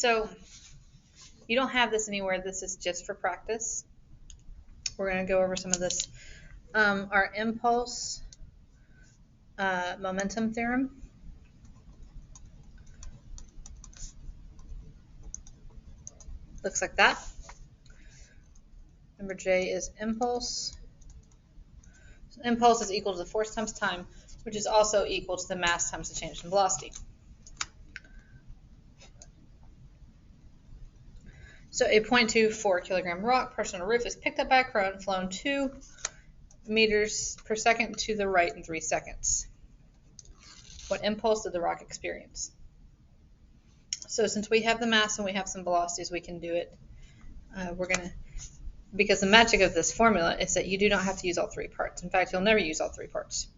So you don't have this anywhere. This is just for practice. We're going to go over some of this. Our impulse momentum theorem. Looks like that. Number J is impulse. So impulse is equal to the force times time, which is also equal to the mass times the change in velocity. So a 0.24 kilogram rock pressed on a roof is picked up by a crane, flown 2 meters per second to the right in 3 seconds. What impulse did the rock experience? So since we have the mass and we have some velocities, we can do it. Because the magic of this formula is that you do not have to use all 3 parts. In fact, you'll never use all 3 parts.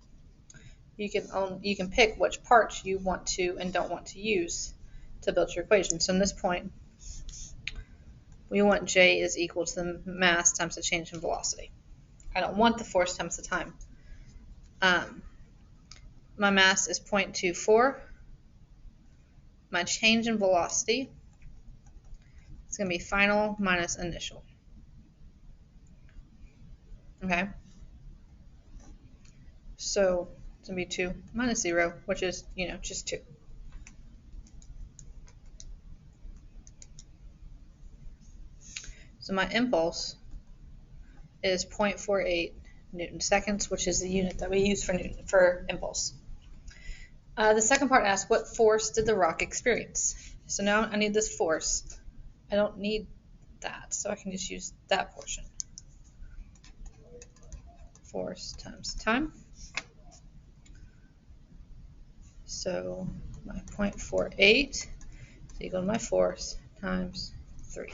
You can pick which parts you want to and don't want to use to build your equation. So in this point, we want J is equal to the mass times the change in velocity. I don't want the force times the time. My mass is 0.24. My change in velocity is going to be final minus initial. Okay? So it's going to be 2 minus 0, which is, just 2. So my impulse is 0.48 Newton seconds, which is the unit that we use for impulse. The second part asks, what force did the rock experience? So now I need this force. I don't need that, so I can just use that portion. Force times time. So my 0.48 is equal to my force times 3.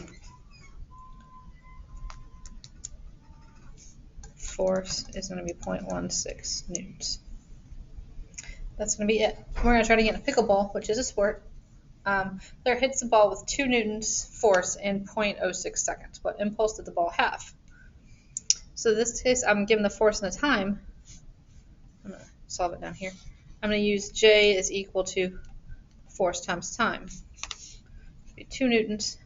Force is going to be 0.16 newtons. That's going to be it. We're going to try to get a pickleball, which is a sport. Player hits the ball with 2 newtons force in 0.06 seconds. What impulse did the ball have? So in this case, I'm given the force and the time. I'm going to solve it down here. I'm going to use J is equal to force times time. It'll be 2 newtons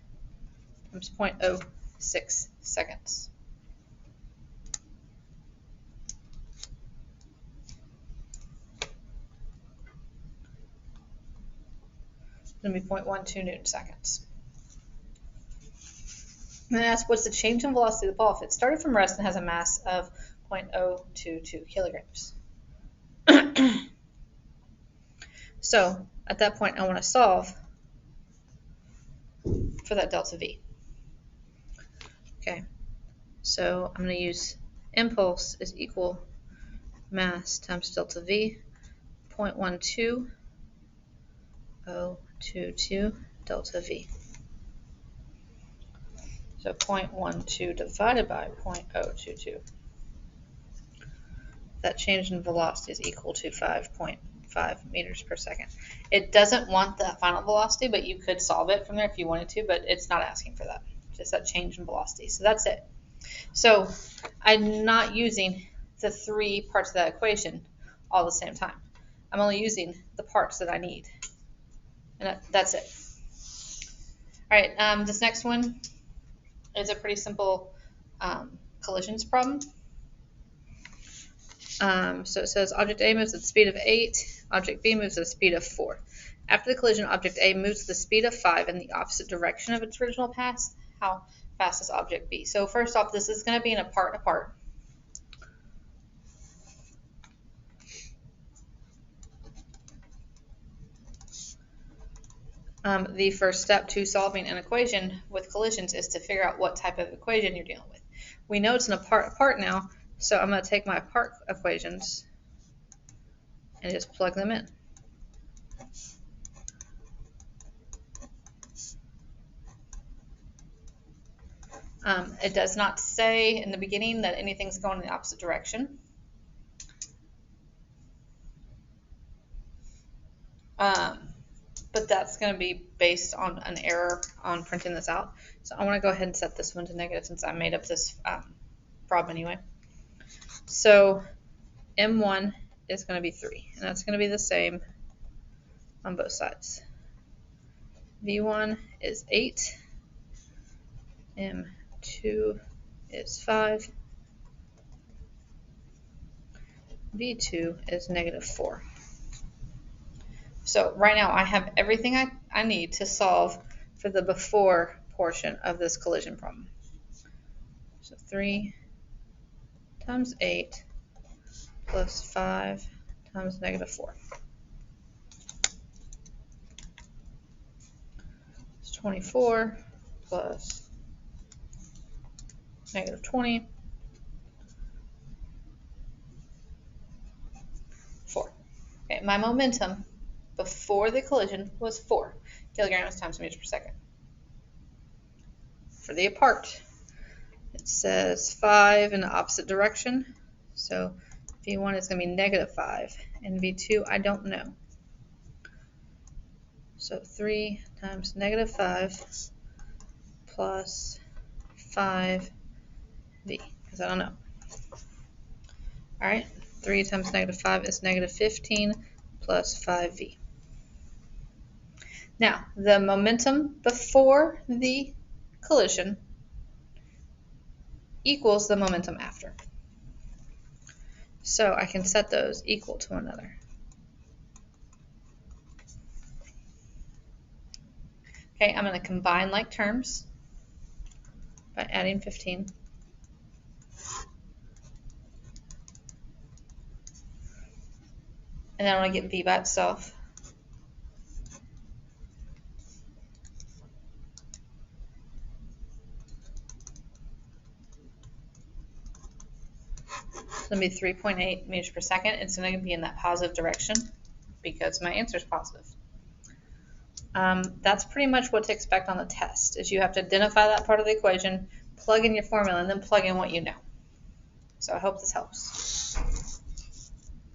times 0.06 seconds. It's going to be 0.12 Newton seconds. And then ask, what's the change in velocity of the ball if it started from rest and has a mass of 0.022 kilograms? So at that point, I want to solve for that delta V. Okay, so I'm going to use impulse is equal mass times delta V, 0.12022 delta V. So 0.12 divided by 0.022. That change in velocity is equal to 5.5 meters per second. It doesn't want the final velocity, but you could solve it from there if you wanted to, but it's not asking for that. Just that change in velocity. So that's it. So I'm not using the 3 parts of that equation all at the same time. I'm only using the parts that I need. And that's it. All right, this next one is a pretty simple collisions problem. So it says object A moves at the speed of 8, object B moves at the speed of 4. After the collision, object A moves at the speed of 5 in the opposite direction of its original path. How fast is object B? So first off, this is going to be in a part. The first step to solving an equation with collisions is to figure out what type of equation you're dealing with. We know it's in a part now, so I'm going to take my part equations and just plug them in. It does not say in the beginning that anything's going in the opposite direction. But that's going to be based on an error on printing this out. So I want to go ahead and set this one to negative since I made up this problem anyway. So M1 is going to be 3, and that's going to be the same on both sides. V1 is 8. M2 is 5. V2 is -4. So right now I have everything I need to solve for the before portion of this collision problem. So 3 times 8 plus 5 times -4. It's 24 plus -20. 4. Okay, my momentum before the collision was 4 kilograms times meters per second. For the apart, it says 5 in the opposite direction. So V1 is going to be -5, and V2 I don't know. So 3 times -5 plus 5V, because I don't know. All right, 3 times -5 is -15 plus 5V. Now, the momentum before the collision equals the momentum after. So I can set those equal to one another. Okay, I'm going to combine like terms by adding 15. And then I want to get V by itself. It's going to be 3.8 meters per second. It's going to be in that positive direction because my answer is positive. That's pretty much what to expect on the test, is you have to identify that part of the equation, plug in your formula, and then plug in what you know. So I hope this helps.